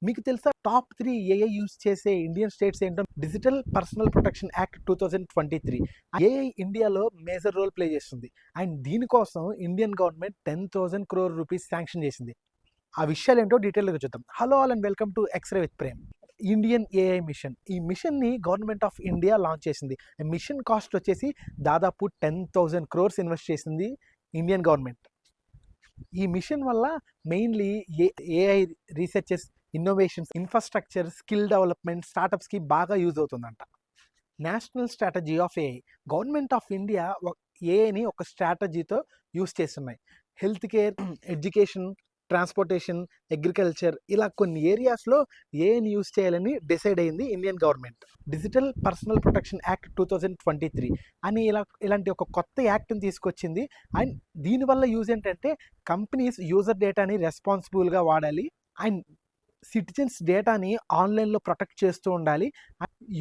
మీకు తెలుసా top 3 AI use చేసే ఇండియన్ స్టేట్స్ ఏంటో? Digital personal protection act 2023. AI ఇండియాలో మేజర్ రోల్ ప్లే చేస్తుంది. అండ్ దీనికోసం Indian government 10,000 crore rupees sanction చేసింది. ఆ విషయాలు ఏంటో డీటెయిల్గా చూద్దాం. Hello all and welcome to X ray with Prem. Indian AI mission, ఈ మిషన్ని గవర్నమెంట్ ఆఫ్ ఇండియా లాంచ్ చేసింది. మిషన్ కాస్ట్ వచ్చేసి దాదాపు 10,000 crores ఇన్వెస్ట్ చేసింది ఇండియన్ గవర్నమెంట్. ఈ మిషన్ వల్ల mainly AI researches, innovations, infrastructure, skill development, స్టార్టప్స్కి బాగా యూజ్ అవుతుందంట. National strategy of AI, government of India ఏఐని ఒక స్ట్రాటజీతో యూజ్ చేస్తున్నాయి. Health care, education, transportation, agriculture, ఇలా కొన్ని ఏరియాస్లో ఏఐని యూజ్ చేయాలని డిసైడ్ అయింది Indian government. Digital personal protection act 2023 అని ఇలాంటి ఒక కొత్త యాక్ట్ని తీసుకొచ్చింది. అండ్ దీనివల్ల యూజ్ ఏంటంటే కంపెనీస్ యూజర్ డేటాని రెస్పాన్సిబుల్గా వాడాలి అండ్ సిటిజన్స్ డేటాని ఆన్లైన్లో ప్రొటెక్ట్ చేస్తూ ఉండాలి.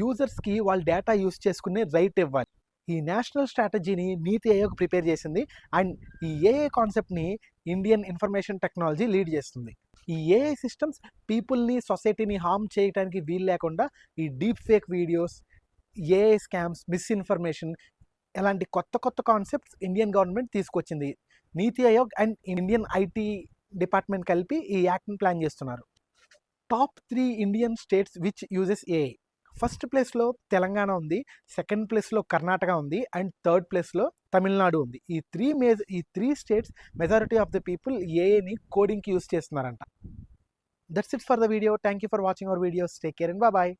యూజర్స్కి వాళ్ళ డేటా యూజ్ చేసుకునే రైట్ ఇవ్వాలి. ఈ నేషనల్ స్ట్రాటజీని నీతి ఆయోగ్ ప్రిపేర్ చేసింది. అండ్ ఈ ఏఐ కాన్సెప్ట్ని ఇండియన్ ఇన్ఫర్మేషన్ టెక్నాలజీ లీడ్ చేస్తుంది. ఈ ఏఐ సిస్టమ్స్ పీపుల్ని, సొసైటీని హార్మ్ చేయడానికి వీలు లేకుండా ఈ deep fake videos, AI scams, misinformation, ఇలాంటి కొత్త కొత్త కాన్సెప్ట్స్ ఇండియన్ గవర్నమెంట్ తీసుకొచ్చింది. నీతి Aayog and Indian IT department కలిపి ఈ యాక్ట్ని ప్లాన్ చేస్తున్నారు. Top 3 Indian states which uses AI. First ప్లేస్లో తెలంగాణ ఉంది, సెకండ్ ప్లేస్లో కర్ణాటక ఉంది, అండ్ థర్డ్ ప్లేస్లో తమిళనాడు ఉంది. ఈ three states majority of the people ఏఐని కోడింగ్కి యూజ్ చేస్తున్నారంట. That's it for the video. Thank you for watching our videos. Take care and bye.